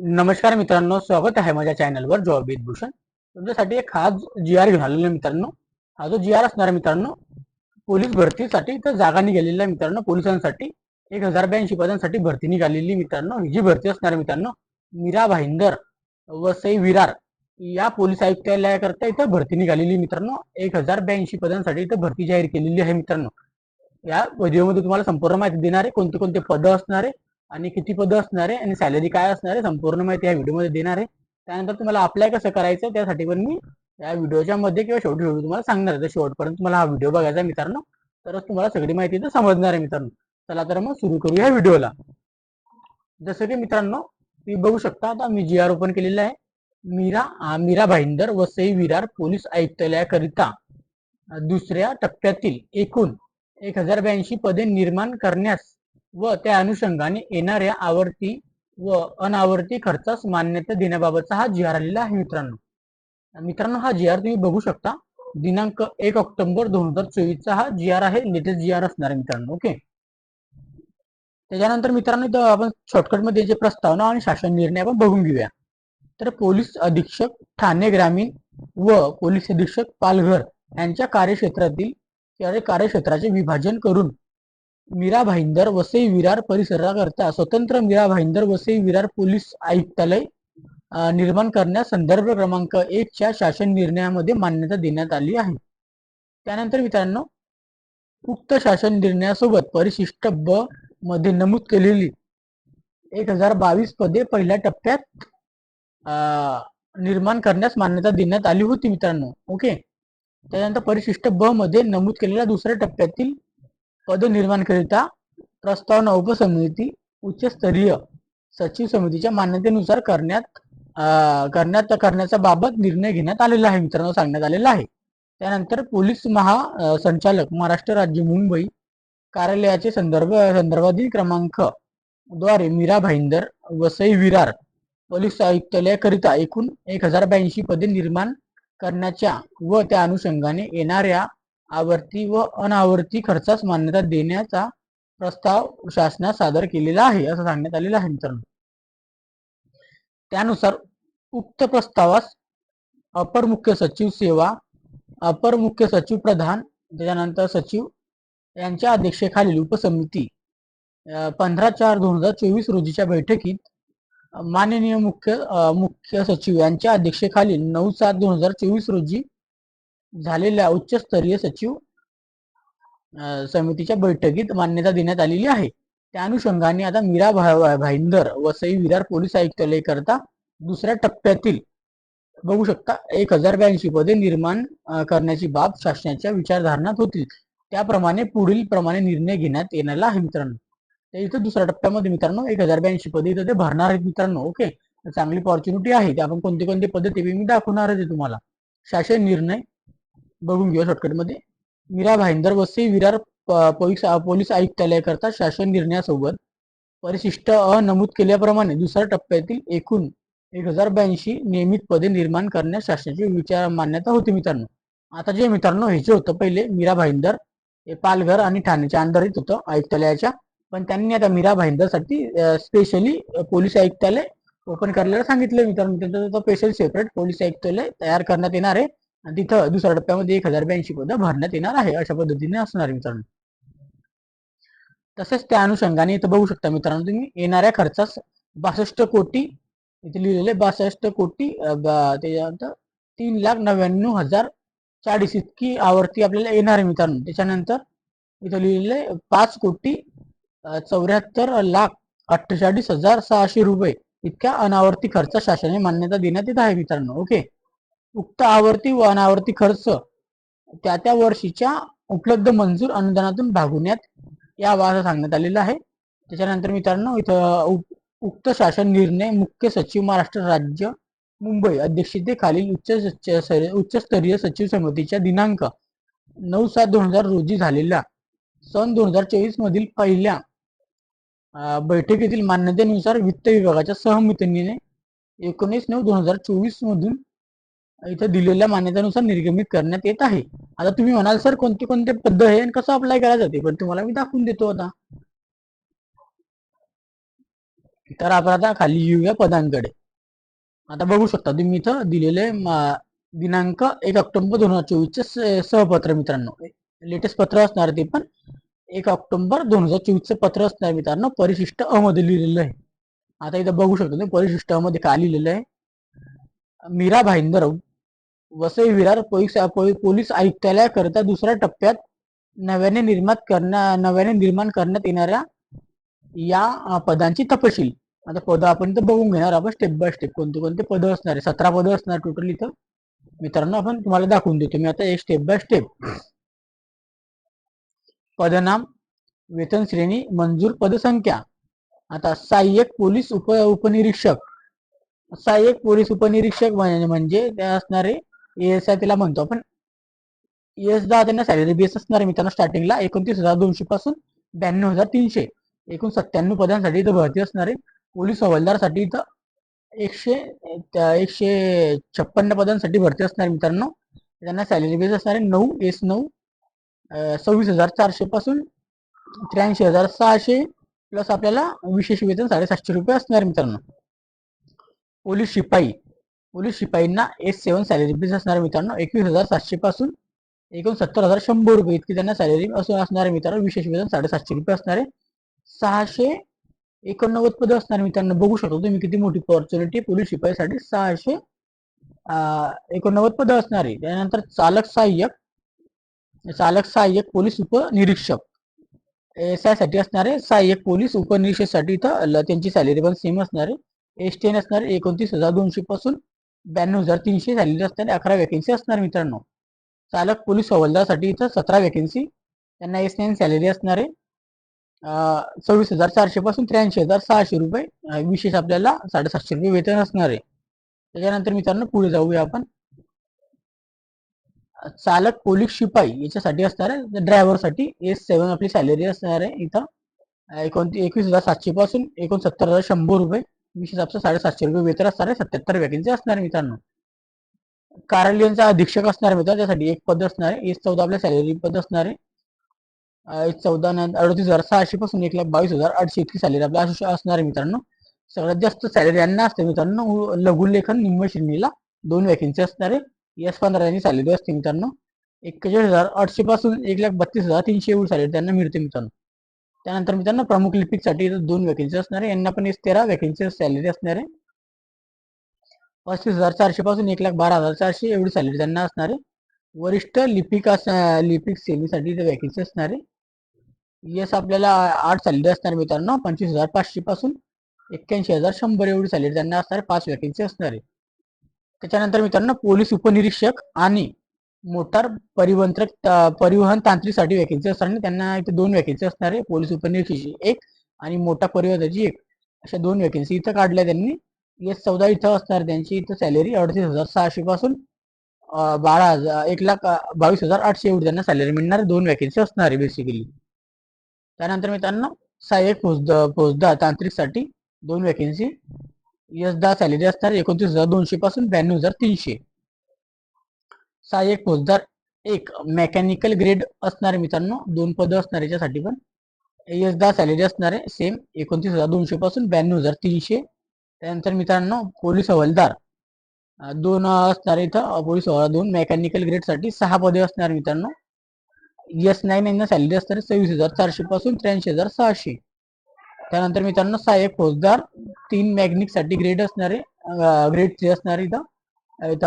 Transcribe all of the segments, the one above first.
नमस्कार मित्रांनो, स्वागत आहे माझ्या चॅनलवर जॉब विथ भूषण. तुमच्यासाठी एक खास GR घेऊन आलेलो आहे मित्रांनो. हा जो GR असणार आहे मित्रांनो, पोलीस भरतीसाठी तर जागा निघालेल्या आहे मित्रांनो. पोलिसांसाठी 1082 पदांसाठी भरती निघालेली मित्रांनो. ही जी भरती असणार आहे मित्रांनो, मीरा भाईंदर वसई विरार या पोलीस आयुक्तालयाकरता इथं भरती निघालेली मित्रांनो. 1082 पदांसाठी इथं भरती जाहीर केलेली आहे मित्रांनो. या व्हिडिओमध्ये तुम्हाला संपूर्ण माहिती देणार आहे, कोणते कोणते पदं असणार आहे आणि किती पदं असणार आहे आणि सॅलरी काय असणार आहे, संपूर्ण माहिती या व्हिडिओमध्ये देणार आहे. त्यानंतर तुम्हाला अप्लाय कसं करायचं त्यासाठी पण मी या व्हिडिओच्या मध्ये किंवा शेवटी व्हिडिओ तुम्हाला सांगणार आहे. तर शेवटपर्यंत तुम्हाला हा व्हिडिओ बघायचा आहे मित्रांनो, तरच तुम्हाला सगळी माहिती तर समजणार आहे मित्रांनो. चला तर मग सुरू करूया व्हिडिओला. जसं की मित्रांनो तुम्ही बघू शकता, आता मी GR ओपन केलेला आहे. मीरा भाईंदर वसई विरार पोलीस आयुक्तालयाकरिता दुसऱ्या टप्प्यातील एकूण 1082 पदे निर्माण करण्यास व त्या अनुषंगाने येणाऱ्या आवर्ती व अनावर्ती खर्चास मान्यता देण्याबाबतचा हा GR आलेला आहे मित्रांनो हा GR तुम्ही बघू शकता. दिनांक 1 ऑक्टोबर 2024 चा हा GR आहे, लेटेस्ट GR असणार आहे मित्रांनो. ओके, त्याच्यानंतर मित्रांनो इथं आपण शॉर्टकट मध्ये जे प्रस्तावना आणि शासन निर्णय आपण बघून घेऊया. तर पोलीस अधीक्षक ठाणे ग्रामीण व पोलीस अधीक्षक पालघर यांच्या कार्यक्षेत्राचे विभाजन करून मीरा भाईंदर वसई विरार परिसराकरता स्वतंत्र मीरा भाईंदर वसई विरार पोलीस आयुक्तालय निर्माण करण्यास संदर्भ क्रमांक 1 च्या शासन निर्णयामध्ये मान्यता देण्यात आली आहे. त्यानंतर मित्रांनो उक्त शासन निर्णयासोबत परिशिष्ट ब मध्ये नमूद केलेली 1022 पदे पहिल्या टप्प्यात निर्माण करण्यास मान्यता देण्यात आली होती मित्रांनो. ओके, त्यानंतर परिशिष्ट ब मध्ये नमूद केलेल्या दुसऱ्या टप्प्यातील पद निर्माण करिता प्रस्तावना उपसमिती उच्चस्तरीय सचिव समितीच्या मान्यतेनुसार करण्याचा बाबत निर्णय घेण्यात आलेला आहे मित्रांनो, सांगण्यात आलेला आहे. त्यानंतर पोलीस महासंचालक महाराष्ट्र राज्य मुंबई कार्यालयाचे संदर्भाधीन क्रमांक द्वारे मीरा भाईंदर वसई विरार पोलीस आयुक्तालयाकरिता एकूण 1082 पदे निर्माण करण्याच्या व त्या अनुषंगाने येणाऱ्या आवर्ती व अनावर्ती खर्चास मान्यता देण्याचा प्रस्ताव शासनास सादर केलेला आहे असं सांगण्यात आलेलं आहे मित्रांनो. त्यानुसार उक्त प्रस्तावास अपर मुख्य सचिव सेवा, अपर मुख्य सचिव प्रधान, त्याच्यानंतर सचिव यांच्या अध्यक्षतेखालील उपसमिती 15/4/2024 रोजीच्या बैठकीत माननीय मुख्य सचिव यांच्या अध्यक्षतेखालील 9/7/2024 रोजी झालेल्या उच्चस्तरीय सचिव समितीच्या बैठकीत मान्यता देण्यात आलेली आहे. त्या अनुषंगाने आता मीरा भाईंदर वसई विरार पोलीस आयुक्तालय करता दुसऱ्या टप्प्यातील बघू शकता 1082 पदे निर्माण करण्याची बाब शासनाच्या विचारधारणात होतील. त्याप्रमाणे पुढील प्रमाणे निर्णय घेण्यात येणार आहे मित्रांनो. इथं दुसऱ्या टप्प्यामध्ये मित्रांनो 1082 पदे इथं ते भरणार आहेत मित्रांनो. ओके, चांगली अपॉर्च्युनिटी आहे. आपण कोणते कोणते पदे ते मी दाखवणार आहे तुम्हाला. शासन निर्णय बघून घेऊया शॉर्टकट मध्ये. मीरा भाईंदर वसई विरार पोलीस आयुक्तालयाकरता शासन निर्णयासोबत परिशिष्ट अ नमूद केल्याप्रमाणे दुसऱ्या टप्प्यातील एकूण 1082 नियमित पदे निर्माण करण्यास शासनाची विचार मान्यता होती मित्रांनो. आता जे मित्रांनो ह्याचे होतं पहिले मीरा भाईंदर हे पालघर आणि ठाण्याच्या अंतर्गत होतं आयुक्तालयाच्या, पण त्यांनी आता मीरा भाईंदर साठी स्पेशली पोलीस आयुक्तालय ओपन करायला सांगितलं मित्रांनो. त्यांचं स्पेशल सेपरेट पोलीस आयुक्तालय तयार करण्यात येणार आहे आणि तिथं दुसऱ्या टप्प्यामध्ये 1082 पदं भरण्यात येणार आहे. अशा पद्धतीने असणार आहे मित्रांनो. तसेच त्या अनुषंगाने इथं बघू शकता मित्रांनो तुम्ही येणाऱ्या खर्चास 62 कोटी इथे लिहिलेले 62 कोटी त्याच्यानंतर 3,99,040 इतकी आवर्ती आपल्याला येणार आहे मित्रांनो. त्याच्यानंतर इथं लिहिलेले 5,74,48,600 रुपये इतक्या अनावर्ती खर्च शासनाने मान्यता देण्यात येत आहे मित्रांनो. ओके, उक्त आवर्ती व अनावर्ती खर्च त्या वर्षीच्या उपलब्ध मंजूर अनुदानातून भागवण्यात यावा असं सांगण्यात आलेलं आहे. त्याच्यानंतर मित्रांनो इथं उक्त शासन निर्णय मुख्य सचिव महाराष्ट्र राज्य मुंबई अध्यक्षतेखालील उच्चस्तरीय सचिव समितीच्या दिनांक 9/7/2000 रोजी झालेल्या सन 2024 मधील पहिल्या बैठकीतील मान्यतेनुसार वित्त विभागाच्या सहमतीने 19/9/2024 मधून इथं दिलेल्या मान्यतेनुसार निर्गमित करण्यात येत आहे. आता तुम्ही म्हणाल सर कोणते कोणते पद्धत आहे आणि कसं अप्लाय करायचं ते पण तुम्हाला मी दाखवून देतो. आता तर आपण आता खाली येऊया पदांकडे. आता बघू शकता तुम्ही इथं दिलेले दिनांक 1 ऑक्टोबर 2024 सहपत्र मित्रांनो. लेटेस्ट पत्र असणार ते पण 1 ऑक्टोबर 2024 पत्र असणार मित्रांनो. परिशिष्ट अ मध्ये लिहिलेलं आहे. आता इथं बघू शकता तुम्ही परिशिष्ट अ मध्ये काय लिहिलेलं आहे. मीरा भाईंदर वसई विरार पोलीस आयुक्तालयाकरिता दुसऱ्या टप्प्यात नव्याने निर्माण करण्यात येणाऱ्या या पदांची तपशील. आता पद आपण इथं बघून घेणार. आपण स्टेप बाय स्टेप कोणते कोणते पद असणार आहे. 17 पद असणार टोटल इथं मित्रांनो. आपण तुम्हाला दाखवून देतो मी आता एक स्टेप बाय स्टेप. पदनाम, वेतन श्रेणी, मंजूर पदसंख्या. आता सहाय्यक पोलीस उपनिरीक्षक. सहाय्यक पोलीस उपनिरीक्षक म्हणजे ते असणारे एएसआय त्याला म्हणतो आपण. एस 10 त्यांना सॅलरी बेस असणार मित्रांनो. स्टार्टिंगला 29,200 पासून 92,300 एकूण 97 पदांसाठी इथं भरती असणार आहे. पोलीस हवालदारसाठी इथं 156 पदांसाठी भरती असणार मित्रांनो. त्यांना सॅलरी बेस असणार आहे 9 26,400 पासून 83,600 प्लस आपल्याला विशेष वेतन 750 रुपये असणार मित्रांनो. पोलीस शिपाईंना S7 सॅलरी बेस असणार मित्रांनो. 21,700 पासून एकूण 70,100 रुपये इतकी त्यांना सॅलरी असणार मित्रांनो. विशेष वेतन 750 रुपये असणार आहे. 689 पद असणार मित्रांनो. बघू शकतो तुम्ही किती मोठी ऑपॉर्च्युनिटी पोलीस शिपाईसाठी. 689 पद असणार आहे. त्यानंतर चालक सहाय्यक पोलीस उपनिरीक्षक साठी असणारे. सहाय्यक पोलीस उपनिरीक्षकसाठी इथं त्यांची सॅलरी पण सेम असणार आहे. S10 असणार 29,200 पासून 92,300 सॅलरी असणार. 11 वॅकेन्सी असणार मित्रांनो. चालक पोलीस हवालदारसाठी इथं 17 वॅकेन्सी. त्यांना S9 सॅलरी असणार आहे 26,400 पासून 83,600 रुपये. विशेष आपल्याला 750 रुपये वेतन असणार आहे. त्याच्यानंतर मित्रांनो पुढे जाऊया आपण. चालक पोलीस शिपाई याच्यासाठी असणार आहे. ड्रायव्हरसाठी S7 आपली सॅलरी असणार आहे इथं 21,700 पासून 69,100 रुपये. विशेष आपलं 750 रुपये वेतन असणार आहे. 77 वॅकेन्सी असणार मित्रांनो. कार्यालयांचा अधीक्षक असणार मित्रांनो. त्यासाठी एक पद असणार आहे. S14 आपल्या सॅलरी पद असणार आहे. 14 38,600 पासून 1,22,800 इतकी सॅलरी आपल्या असणार आहे मित्रांनो. सगळ्यात जास्त सॅलरी यांना असते मित्रांनो लघुलेखन निम्न श्रेणीला 2 वॅकेन्सी असणार आहे. S15 यांची सॅलरी असते मित्रांनो. 41,800 पासून 1,32,300 एवढी सॅलरी त्यांना मिळते मित्रांनो. त्यानंतर मित्रांनो प्रमुख लिपिकसाठी 2 वॅकेन्सी असणार आहे. यांना पण S13 वॅकेन्सी सॅलरी असणार आहे. 35,400 पासून 1,12,400 एवढी सॅलरी त्यांना असणार आहे. वरिष्ठ लिपिक सेवेसाठी वॅकेन्सी असणार आहे. यस आपल्याला 8 सॅलरी असणार मित्रांनो. 25,500 पासून 81,100 एवढी सॅलरी त्यांना असणार. 5 वॅकेन्सी असणार आहे. त्याच्यानंतर मित्रांनो पोलीस उपनिरीक्षक आणि मोटार परिवहन तांत्रिकसाठी वॅकेन्सी असणार. त्यांना इथे 2 वॅकेन्सी असणार आहे. पोलीस उपनिरीक्षकाची 1 आणि मोटार परिवहनाची 1 अशा 2 वॅकेन्सी इथं काढल्या त्यांनी. S14 इथं असणार त्यांची इथं सॅलरी 38,600 पासून 1,22,800 एवढी त्यांना सॅलरी मिळणार. 2 वॅकेन्सी असणार आहे बेसिकली. त्यानंतर मित्रांनो सहाय्यक फौजदार तांत्रिकसाठी 2 वॅकेन्सी. S10 सॅलरी असणार 29,200 पासून 92,300. सहाय्यक फौजदार 1 मेकॅनिकल ग्रेड असणार मित्रांनो. 2 पद असणार याच्यासाठी पण. S10 सॅलरी असणार आहे सेम 29,200 पासून 92,300. त्यानंतर मित्रांनो पोलीस हवालदार 2 असणार इथं. पोलीस हवालदार 2 मेकॅनिकल ग्रेड साठी 6 पदे असणार मित्रांनो. S9 यांना सॅलरी असणार 26,400 पासून 83,600. त्यानंतर मित्रांनो सहाय्यक फौजदार 3 मॅग्निक साठी ग्रेड असणारे ग्रेड 3 असणार इथं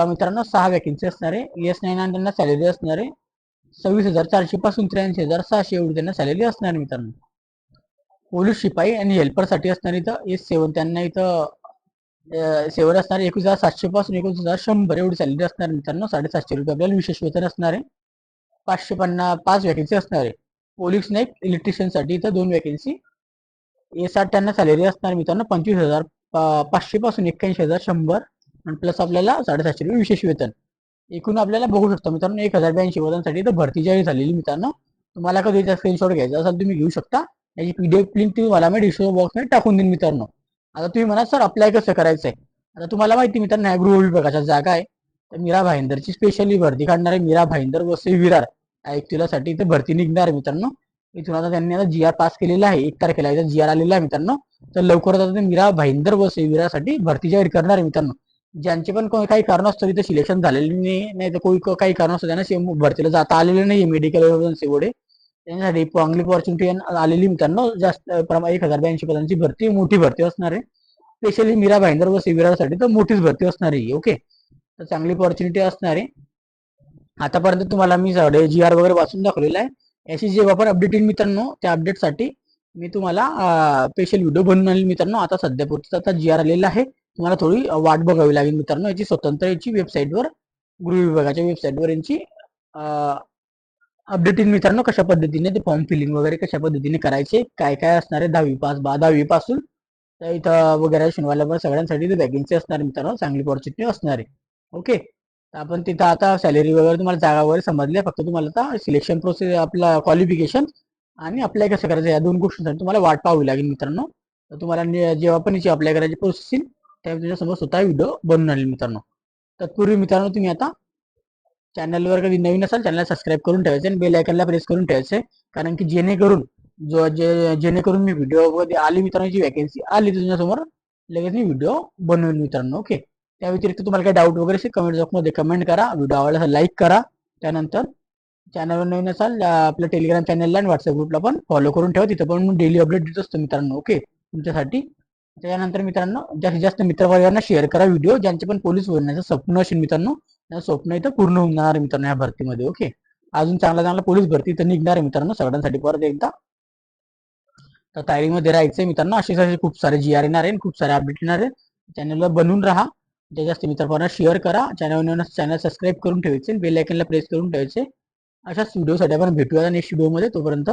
मित्रांनो 6 वॅकेन्सी असणार आहे. S9 त्यांना सॅलरी असणार आहे 26,400 पासून 83,600 एवढी त्यांना सॅलरी असणार मित्रांनो. पोलीस शिपाई आणि हेल्पर साठी असणार इथं S7 त्यांना इथं 7 असणार 21,700 पासून 21,100 एवढी सॅलरी असणार मित्रांनो. 750 रुपये आपल्याला विशेष वेतन असणार आहे. 5 वॅकेन्सी असणार आहे. पोलीस नाईक इलेक्ट्रिशियन साठी इथं 2 वॅकेन्सी. S8 त्यांना सॅलरी असणार मित्रांनो 25,500 पासून 81,100 आणि प्लस आपल्याला 750 रुपये विशेष वेतन. एकूण आपल्याला बघू शकतो मित्रांनो 1,082 पदांसाठी इथं भरती जाहीर झालेली मित्रांनो. तुम्हाला कधी त्याचा स्क्रीनशॉट घ्यायचा असेल तुम्ही घेऊ शकता. याची PDF लिंक तुम्हाला मी डिस्क्रिप्शन बॉक्समध्ये टाकून देईन मित्रांनो. आता तुम्ही म्हणा सर अप्लाय कसं करायचं आहे. आता तुम्हाला माहिती मित्रांनो ह्या गृह विभागाच्या जागा आहे. तर मीरा भाईंदरची स्पेशली भरती काढणार आहे. मीरा भाईंदर वसई विरार साठी इथे भरती निघणार आहे मित्रांनो. इथून आता त्यांनी आता GR पास केलेला आहे. 1 तारखेला इथं GR आलेला आहे मित्रांनो. तर लवकरच आता ते मीरा भाईंदर व सेविरासाठी भरती जाहीर करणार आहे मित्रांनो. ज्यांचे पण काही कारणास्तव इथे सिलेक्शन झालेले नाही तर काही कारणास्तव त्यांना भरतीला जाता आलेले नाही मेडिकल एमर्जन्सी वगैरे, त्यांच्यासाठी चांगली अपॉर्च्युनिटी आलेली मित्रांनो. जास्त 1082 पदांची भरती, मोठी भरती असणार आहे. स्पेशली मीरा भाईंदर व सेविरासाठी तर मोठीच भरती असणार आहे. ओके, तर चांगली अपॉर्च्युनिटी असणार आहे. आतापर्यंत तुम्हाला मी जी आर वगैरे वाचून दाखवलेला आहे. याची जे आपण अपडेट येईल मित्रांनो, त्या अपडेटसाठी मी तुम्हाला स्पेशल व्हिडिओ बनवून आणले मित्रांनो. आता सध्या पुरतं आता जी आर आलेला आहे, तुम्हाला थोडी वाट बघावी लागेल मित्रांनो. याची स्वतंत्र याची वेबसाईटवर, गृह विभागाच्या वेबसाईटवर यांची अपडेट येईल मित्रांनो. कशा पद्धतीने ते फॉर्म फिलिंग वगैरे कशा पद्धतीने करायचे, काय काय असणार आहे 10वी पासून तर इथं वगैरे शनिवारला सगळ्यांसाठी वॅकन्सी असणार मित्रांनो. चांगली अपॉर्च्युनिटी असणार आहे. ओके, आपण तिथं आता सॅलरी वगैरे तुम्हाला जागा वगैरे समजल्या. फक्त तुम्हाला आता सिलेक्शन प्रोसेस, आपला क्वालिफिकेशन आणि अप्लाय कसं करायचं या दोन गोष्टींसाठी तुम्हाला वाट पाहावी लागेल मित्रांनो. तर तुम्हाला जेव्हा पण याची अप्लाय करायची प्रोसेस येईल त्यावेळी तुमच्यासमोर स्वतः व्हिडिओ बनवून आणेल मित्रांनो. तत्पूर्वी मित्रांनो तुम्ही आता चॅनलवर कधी नवीन असाल चॅनल सबस्क्राईब करून ठेवायचे आणि बेल आयकनला प्रेस करून ठेवायचे, कारण की जेणेकरून मी व्हिडिओ आली मित्रांनो, जी वॅकन्सी आली तुझ्यासमोर लगेच मी व्हिडिओ बनवेल मित्रांनो. ओके, त्या व्यतिरिक्त तुम्हाला काही डाऊट वगैरे कमेंट बॉक्समध्ये कमेंट करा. व्हिडिओ आवडला लाईक करा. त्यानंतर चॅनलवर नवीन असाल आपल्या टेलिग्राम चॅनलला आणि व्हॉट्सअप ग्रुपला पण फॉलो करून ठेवा. तिथं पण डेली अपडेट देत असतो मित्रांनो. ओके, तुमच्यासाठी. त्यानंतर मित्रांनो जास्तीत जास्त मित्रपरिवारांना शेअर करा व्हिडिओ. ज्यांचे पण पोलीस बनण्याचं स्वप्न असेल मित्रांनो, स्वप्न इथं पूर्ण होणार मित्रांनो या भरतीमध्ये. ओके, अजून चांगला पोलीस भरती इथं निघणार आहे मित्रांनो सगळ्यांसाठी परत एकदा. तर तयारीमध्ये राहायचंय मित्रांनो. असे खूप सारे जी आर येणार आहे, खूप सारे अपडेट येणार आहे. चॅनलला बनवून राहा. जास्त मित्रपरिवारांना शेअर करा. चॅनल सबस्क्राईब करून ठेवायचे, बेल आयकनला प्रेस करून ठेवायचे. अशाच व्हिडिओसाठी आपण भेटूया नेक्स्ट व्हिडिओमध्ये. तोपर्यंत